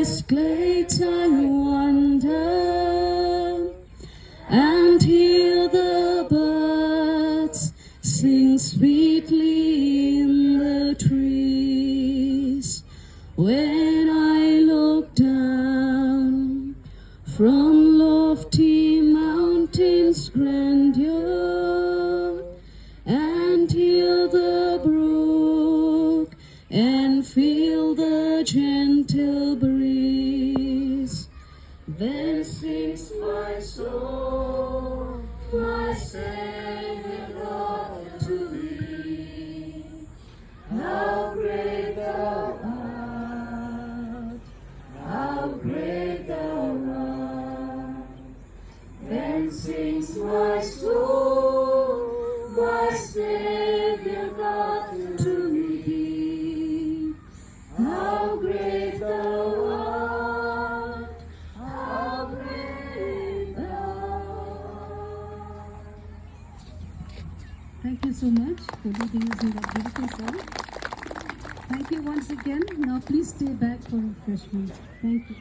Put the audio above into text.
endless glades I wander and hear the birds sing sweetly in the trees. When I look down from lofty mountains' grandeur and hear the brook and feel the gentle breeze, then sings my soul, my Savior God, to thee. How great thou art, how great thou art. Then sings my soul, my Savior God, to thee. How great thou art, how great thou art. Thank you so much for leading us in that beautiful song. Thank you once again. Now please stay back for refreshments. Thank you.